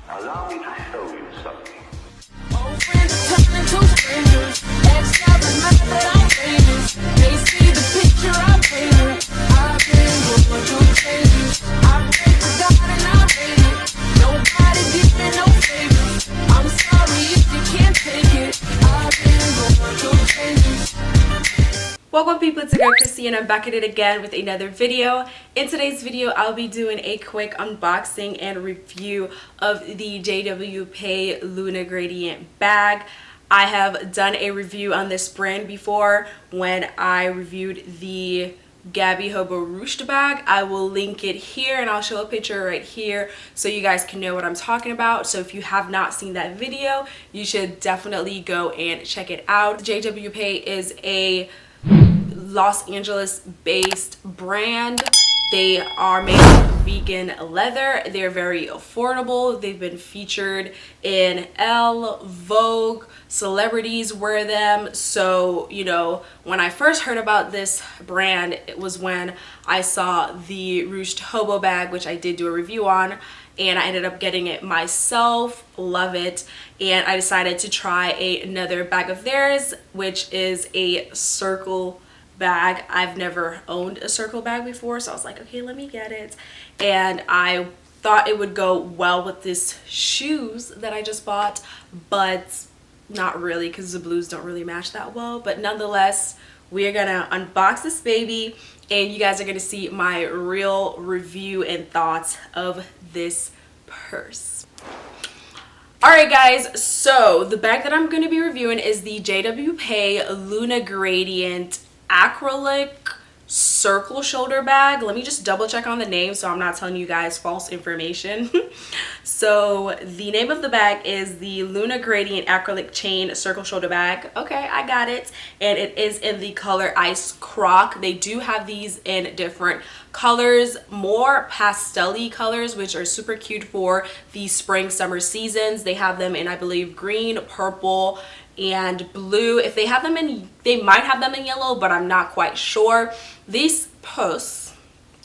Allow me to show you something. Old friends are turning to strangers. Ex-lovers mad that I'm famous. They see the picture I painted. I've been going through changes. I pray to God and I hate it. Nobody gives me no favors. I'm sorry if you can't take it. I've been going through changes. Welcome people, it's your girl Krissy and I'm back at it again with another video. In today's video, I'll be doing a quick unboxing and review of the JW PEI Luna Gradient bag. I have done a review on this brand before when I reviewed the Gabby Hobo ruched bag. I will link it here and I'll show a picture right here so you guys can know what I'm talking about. So if you have not seen that video, you should definitely go and check it out. JW PEI is a Los Angeles based brand. They are made of vegan leather. They're very affordable. They've been featured in Elle, Vogue, celebrities wear them. So, you know, when I first heard about this brand, it was when I saw the ruched hobo bag, which I did do a review on, and I ended up getting it myself. Love it. And I decided to try another bag of theirs, which is a circle bag. I've never owned a circle bag before, so I was like, okay, let me get it. And I thought it would go well with this shoes that I just bought, but not really, because the blues don't really match that well. But nonetheless, we are gonna unbox this baby and you guys are gonna see my real review and thoughts of this purse. Alright guys, so the bag that I'm gonna be reviewing is the JW PEI Luna Gradient acrylic circle shoulder bag. Let me just double check on the name so I'm not telling you guys false information. So the name of the bag is the Luna Gradient acrylic chain circle shoulder bag. Okay, I got it. And it is in the color Ice Croc. They do have these in different colors, more pastel-y colors, which are super cute for the spring summer seasons. They have them in, I believe, green, purple, and blue. If they have them in, they might have them in yellow, but I'm not quite sure. This purse,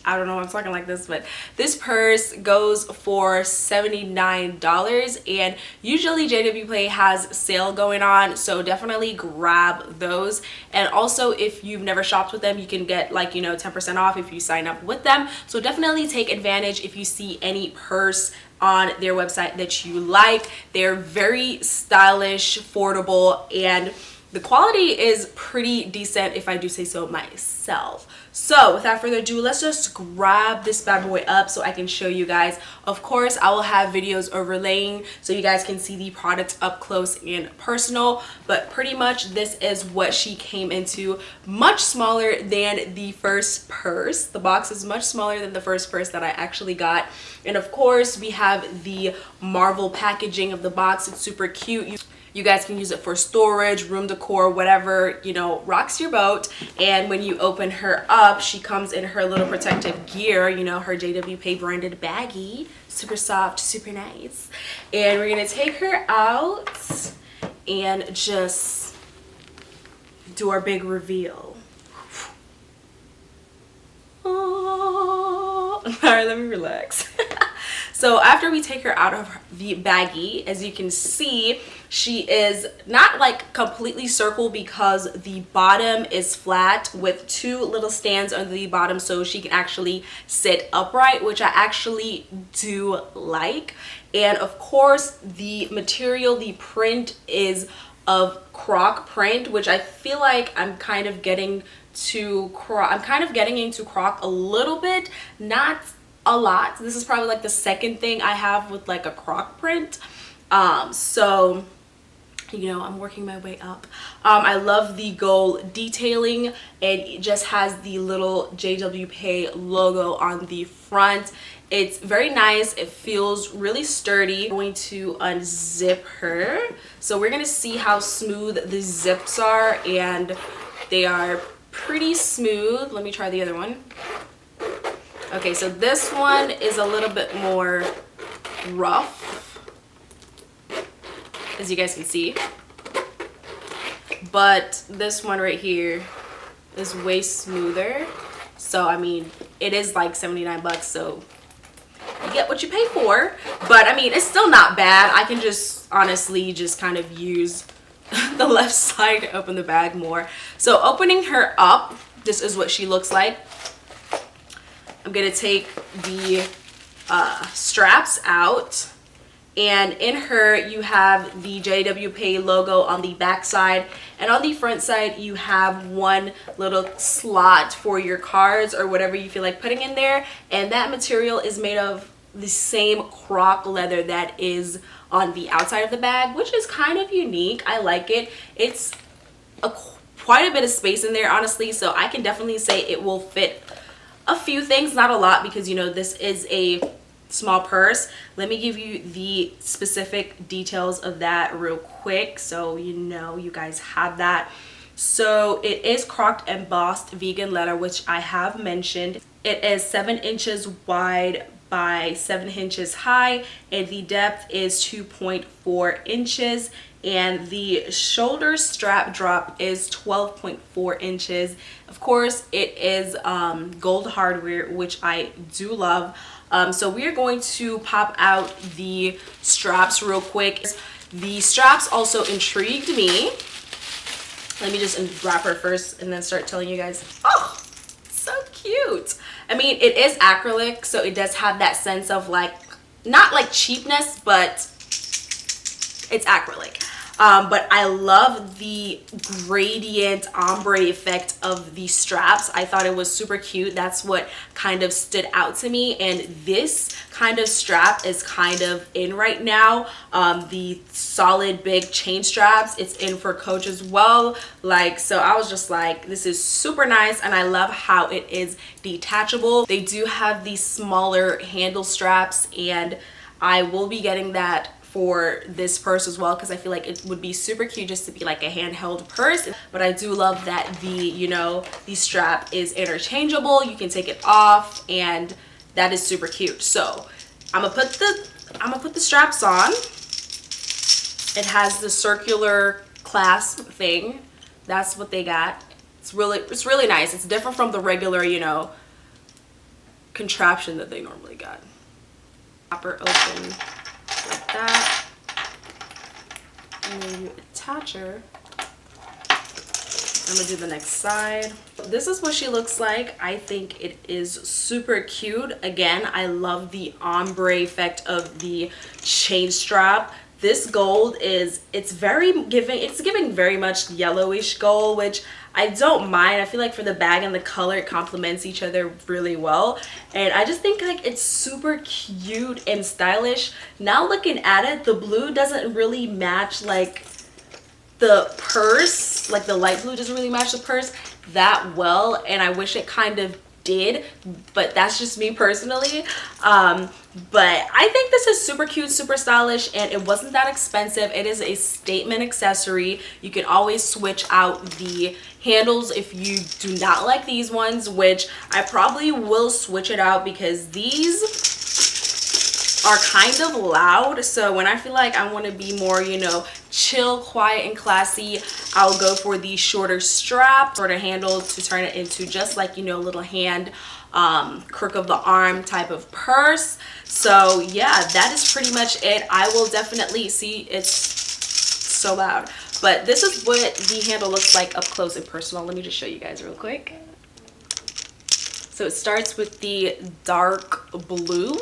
I don't know why I'm talking like this, but this purse goes for $79, and usually JW PEI has sale going on, so definitely grab those. And also, if you've never shopped with them, you can get, like, you know, 10% off if you sign up with them. So definitely take advantage if you see any purse on their website that you like. They're very stylish, affordable, and the quality is pretty decent if I do say so myself. So without further ado, let's just grab this bad boy up so I can show you guys. Of course, I will have videos overlaying so you guys can see the product up close and personal, but pretty much this is what she came into. Much smaller than the first purse. The box is much smaller than the first purse that I actually got. And of course, we have the Marvel packaging of the box. It's super cute. You guys can use it for storage, room decor, whatever, you know, rocks your boat. And when you open her up, she comes in her little protective gear, you know, her JW PEI branded baggie. Super soft, super nice. And we're gonna take her out and just do our big reveal. Oh. All right, let me relax. So after we take her out of the baggie, as you can see, she is not like completely circle because the bottom is flat with two little stands under the bottom so she can actually sit upright, which I actually do like. And of course, the material, the print is of croc print, which I feel like I'm kind of getting to croc. I'm kind of getting into croc a little bit, not a lot. This is probably like the second thing I have with like a croc print. So, you know, I'm working my way up. I love the gold detailing, and it just has the little JW PEI logo on the front. It's very nice. It feels really sturdy. I'm going to unzip her. So we're gonna see how smooth the zips are, and they are pretty smooth. Let me try the other one. Okay, so this one is a little bit more rough, as you guys can see. But this one right here is way smoother. So, I mean, it is like 79 bucks, so you get what you pay for. But I mean, it's still not bad. I can just honestly just kind of use the left side to open the bag more. So opening her up, this is what she looks like. I'm gonna take the straps out, and in her you have the JWP logo on the back side, and on the front side you have one little slot for your cards or whatever you feel like putting in there, and that material is made of the same croc leather that is on the outside of the bag, which is kind of unique. I like it. It's quite a bit of space in there, honestly, so I can definitely say it will fit a few things, not a lot, because you know this is a small purse. Let me give you the specific details of that real quick so you know you guys have that. So it is cropped embossed vegan leather, which I have mentioned. It is 7 inches wide by 7 inches high, and the depth is 2.4 inches, and the shoulder strap drop is 12.4 inches. Of course, it is gold hardware, which I do love. So we are going to pop out the straps real quick. The straps also intrigued me. Let me just unwrap her first and then start telling you guys. Oh, so cute. I mean, it is acrylic, so it does have that sense of like, not like cheapness, but it's acrylic. But I love the gradient ombre effect of the straps. I thought it was super cute. That's what kind of stood out to me, and this kind of strap is kind of in right now. The solid big chain straps, it's in for Coach as well. Like, so I was just like, this is super nice, and I love how it is detachable. They do have these smaller handle straps, and I will be getting that for this purse as well, because I feel like it would be super cute just to be like a handheld purse. But I do love that the, you know, the strap is interchangeable. You can take it off, and that is super cute. So I'm gonna put the straps on. It has the circular clasp thing. That's what they got. It's really nice. It's different from the regular, you know, contraption that they normally got. Pop her open like that, and then you attach her. I'm gonna do the next side. This is what she looks like. I think it is super cute. Again, I love the ombre effect of the chain strap. This gold is, it's giving very much yellowish gold, which I don't mind. I feel like for the bag and the color, it complements each other really well, and I just think like it's super cute and stylish. Now looking at it, the blue doesn't really match like the purse, like the light blue doesn't really match the purse that well, and I wish it kind of did, but that's just me personally. But I think this is super cute, super stylish, and it wasn't that expensive. It is a statement accessory. You can always switch out the handles if you do not like these ones, which I probably will switch it out because these are kind of loud. So when I feel like I want to be more, you know, chill, quiet, and classy, I'll go for the shorter strap, shorter handle to turn it into just like, you know, little hand crook of the arm type of purse. So yeah, that is pretty much it. I will definitely see, it's so loud, but this is what the handle looks like up close and personal. Let me just show you guys real quick. So it starts with the dark blue.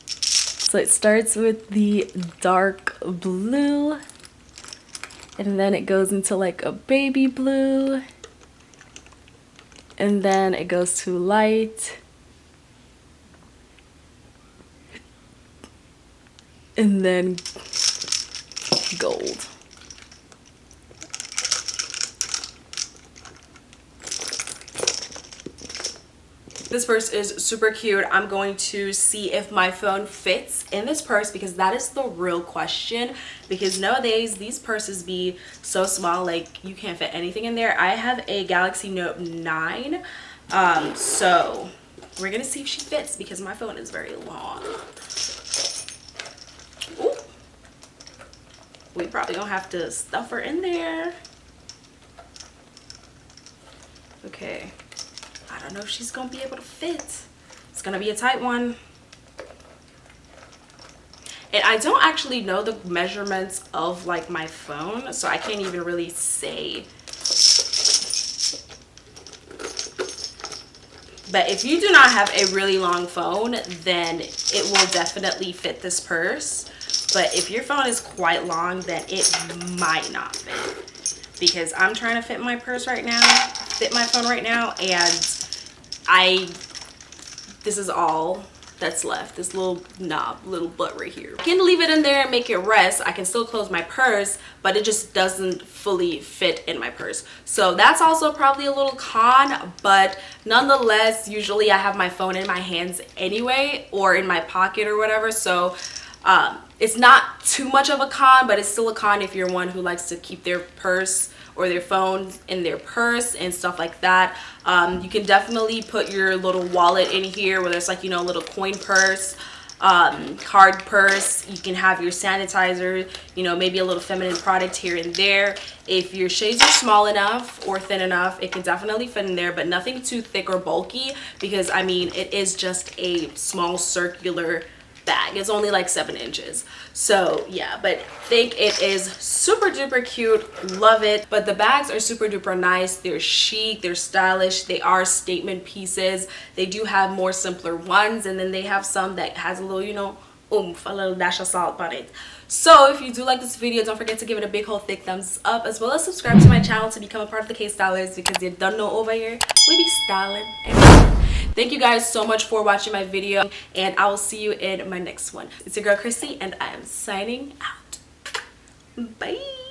So it starts with the dark blue, and then it goes into like a baby blue, and then it goes to light, and then gold. This purse is super cute. I'm going to see if my phone fits in this purse, because that is the real question, because nowadays these purses be so small, like you can't fit anything in there. I have a Galaxy Note 9, so we're gonna see if she fits because my phone is very long. Ooh. We probably gonna have to stuff her in there. Okay, I don't know if she's gonna be able to fit. It's gonna be a tight one. I don't actually know the measurements of like my phone, so I can't even really say. But if you do not have a really long phone, then it will definitely fit this purse. But if your phone is quite long, then it might not fit. Because I'm trying to fit my phone right now, and this is all that's left, this little butt right here. I can leave it in there and make it rest. I can still close my purse, but it just doesn't fully fit in my purse. So that's also probably a little con, but nonetheless, usually I have my phone in my hands anyway, or in my pocket or whatever. So it's not too much of a con, but it's still a con if you're one who likes to keep their purse or their phone in their purse and stuff like that. You can definitely put your little wallet in here, whether it's like, you know, a little coin purse, card purse. You can have your sanitizer, you know, maybe a little feminine product here and there. If your shades are small enough or thin enough, it can definitely fit in there, but nothing too thick or bulky, because I mean, it is just a small circular bag. It's only like 7 inches. So yeah, but think it is super duper cute. Love it. But the bags are super duper nice. They're chic, they're stylish, they are statement pieces. They do have more simpler ones, and then they have some that has a little, you know, oomph, a little dash of salt on it. So if you do like this video, don't forget to give it a big whole thick thumbs up, as well as subscribe to my channel to become a part of the K Stylers, because you don't know, over here we be styling everything. Thank you guys so much for watching my video, and I will see you in my next one. It's your girl Krissy, and I am signing out. Bye.